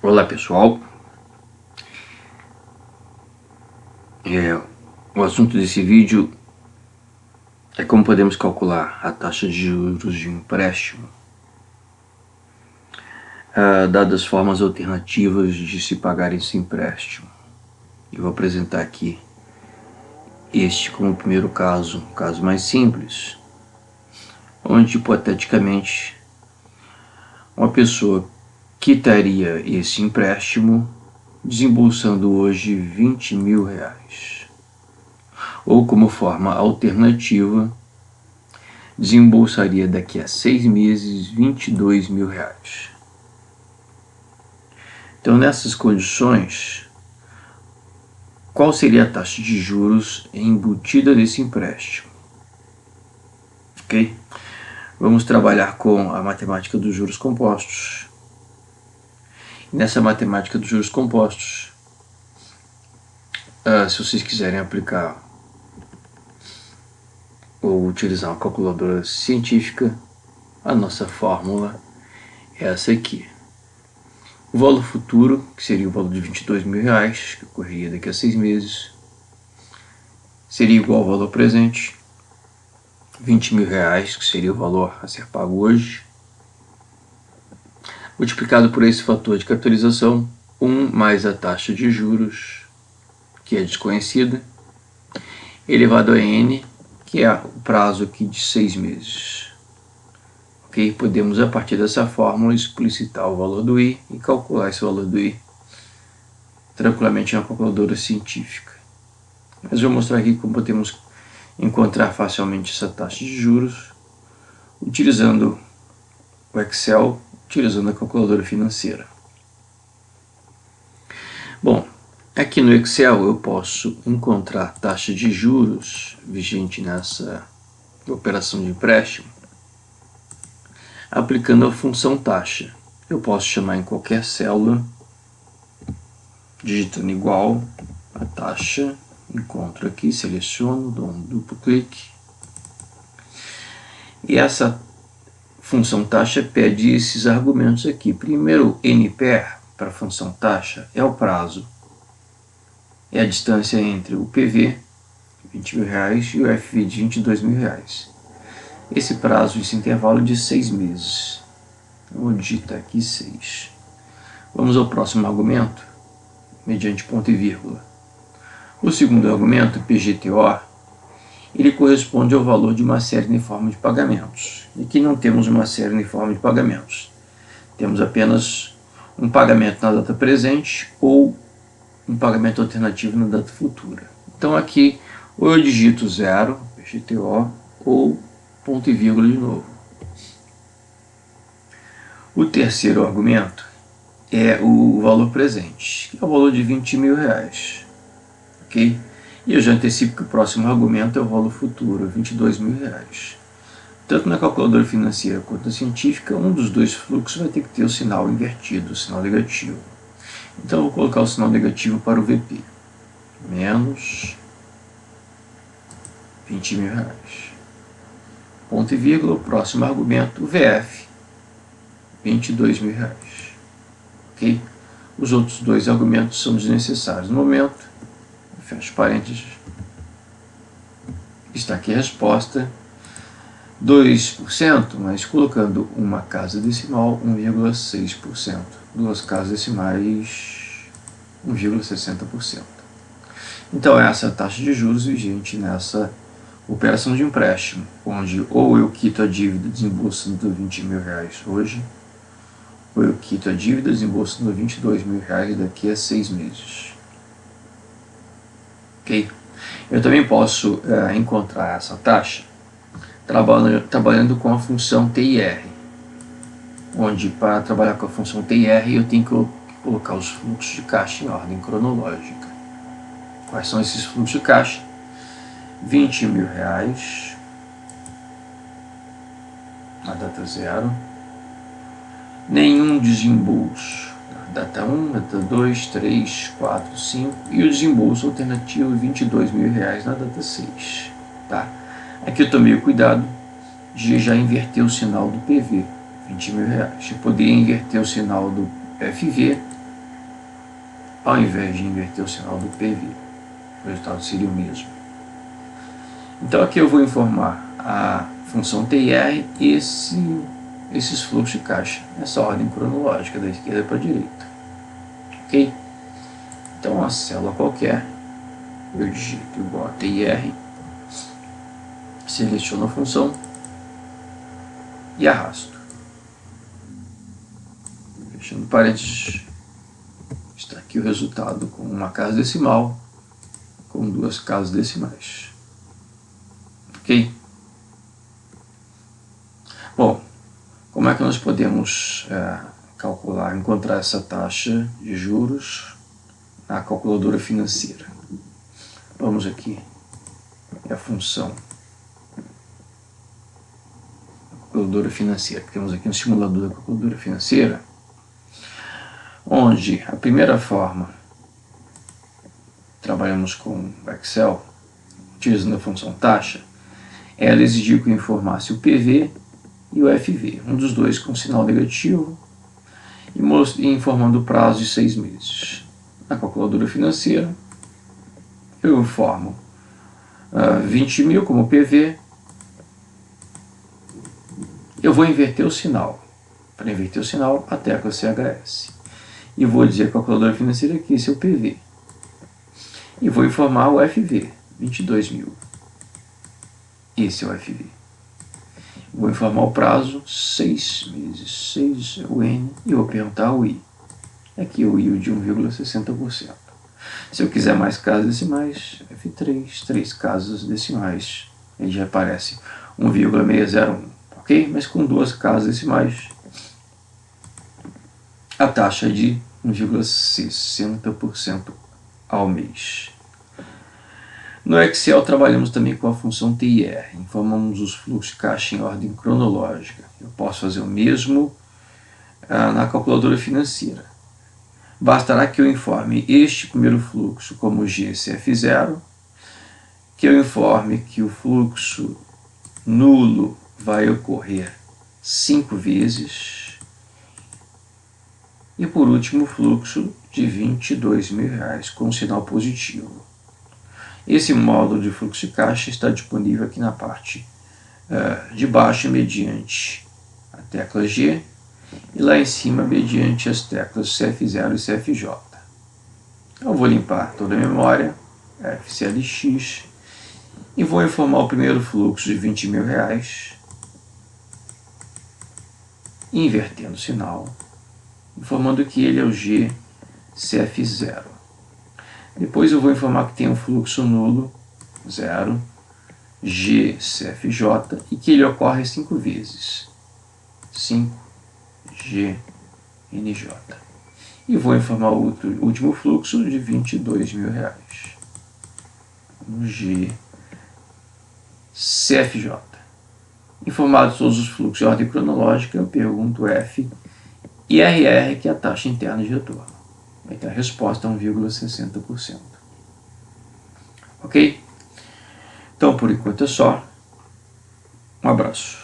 Olá pessoal, o assunto desse vídeo é como podemos calcular a taxa de juros de um empréstimo, dadas formas alternativas de se pagar esse empréstimo. Eu vou apresentar aqui este como o primeiro caso, um caso mais simples, onde hipoteticamente uma pessoa quitaria esse empréstimo desembolsando hoje R$20.000, ou como forma alternativa desembolsaria daqui a 6 meses R$22.000. Então, nessas condições, qual seria a taxa de juros embutida nesse empréstimo? Ok? Vamos trabalhar com a matemática dos juros compostos. Nessa matemática dos juros compostos, se vocês quiserem aplicar ou utilizar uma calculadora científica, a nossa fórmula é essa aqui. O valor futuro, que seria o valor de R$22.000, que ocorreria daqui a 6 meses, seria igual ao valor presente, R$20.000, que seria o valor a ser pago hoje, multiplicado por esse fator de capitalização, 1 mais a taxa de juros, que é desconhecida, elevado a n, que é o prazo aqui de 6 meses. Ok? Podemos, a partir dessa fórmula, explicitar o valor do I e calcular esse valor do I tranquilamente na calculadora científica. Mas vou mostrar aqui como podemos encontrar facilmente essa taxa de juros utilizando o Excel, utilizando a calculadora financeira. Bom, aqui no Excel eu posso encontrar a taxa de juros vigente nessa operação de empréstimo aplicando a função taxa. Eu posso chamar em qualquer célula, digitando igual a taxa, encontro aqui, seleciono, dou um duplo clique. E essa função taxa pede esses argumentos aqui. Primeiro, NPR, para a função taxa, é o prazo. É a distância entre o PV, R$20.000, e o FV de R$22.000. Esse prazo, esse intervalo de 6 meses. Eu vou digitar aqui 6. Vamos ao próximo argumento, mediante ponto e vírgula. O segundo argumento, PGTO, ele corresponde ao valor de uma série uniforme de pagamentos. E aqui não temos uma série uniforme de pagamentos. Temos apenas um pagamento na data presente ou um pagamento alternativo na data futura. Então aqui, ou eu digito 0, PGTO, ou ponto e vírgula de novo. O terceiro argumento é o valor presente, que é o valor de R$20.000. Ok? E eu já antecipo que o próximo argumento é o valor futuro, R$22.000. Tanto na calculadora financeira quanto na científica, um dos dois fluxos vai ter que ter o sinal invertido, o sinal negativo. Então eu vou colocar o sinal negativo para o VP. Menos R$20.000. Ponto e vírgula, o próximo argumento, o VF, R$22.000. Ok? Os outros dois argumentos são desnecessários no momento. Fecho parênteses. Está aqui a resposta. 2%, mas colocando uma casa decimal, 1,6%. Duas casas decimais, 1,60%. Então essa é a taxa de juros vigente nessa operação de empréstimo, onde ou eu quito a dívida desembolsando R$20.000 hoje, ou eu quito a dívida desembolsando R$22.000 daqui a 6 meses. Ok? Eu também posso encontrar essa taxa trabalhando com a função TIR, onde para trabalhar com a função TIR eu tenho que colocar os fluxos de caixa em ordem cronológica. Quais são esses fluxos de caixa? R$20.000 na data 0, nenhum desembolso na data 1, data 2, 3, 4, 5 e o desembolso alternativo R$22.000 na data 6. Tá? Aqui eu tomei o cuidado de já inverter o sinal do PV, R$20.000. Eu poderia inverter o sinal do FV ao invés de inverter o sinal do PV. O resultado seria o mesmo. Então aqui eu vou informar a função TIR e esses fluxos de caixa, nessa ordem cronológica, da esquerda para a direita. Ok? Então uma célula qualquer, eu digito igual a TIR, seleciono a função e arrasto. Fechando parênteses, está aqui o resultado com uma casa decimal, com duas casas decimais. Ok? Bom, como é que nós podemos calcular, encontrar essa taxa de juros na calculadora financeira? Vamos aqui, é a função da calculadora financeira. Temos aqui um simulador da calculadora financeira, onde a primeira forma, trabalhamos com Excel, utilizando a função taxa, ela exigiu que eu informasse o PV e o FV, um dos dois com sinal negativo, e informando o prazo de 6 meses. Na calculadora financeira, eu informo 20 mil como PV, eu vou inverter o sinal. Para inverter o sinal, a tecla CHS. E vou dizer a calculadora financeira que esse é o PV. E vou informar o FV, 22 mil. Esse é o FV. Vou informar o prazo, 6 meses, 6 é o N, e vou perguntar o I. Aqui o I de 1,60%. Se eu quiser mais casas decimais, F3, 3 casas decimais, ele já aparece 1,601, ok? Mas com 2 casas decimais, a taxa é de 1,60% ao mês. No Excel trabalhamos também com a função TIR, informamos os fluxos de caixa em ordem cronológica. Eu posso fazer o mesmo na calculadora financeira. Bastará que eu informe este primeiro fluxo como GCF0, que eu informe que o fluxo nulo vai ocorrer 5 vezes, e por último o fluxo de R$22 mil com sinal positivo. Esse módulo de fluxo de caixa está disponível aqui na parte de baixo mediante a tecla G e lá em cima mediante as teclas CF0 e CFJ. Eu vou limpar toda a memória, FCLX, e vou informar o primeiro fluxo de R$20 mil, invertendo o sinal, informando que ele é o GCF0. Depois eu vou informar que tem um fluxo nulo, 0, GCFJ, e que ele ocorre 5 vezes, 5 GNJ. E vou informar o último fluxo de R$22 mil, no GCFJ. Informados todos os fluxos em ordem cronológica, eu pergunto F e RR, que é a taxa interna de retorno. Vai ter a resposta a 1,60%. Ok? Então, por enquanto é só. Um abraço.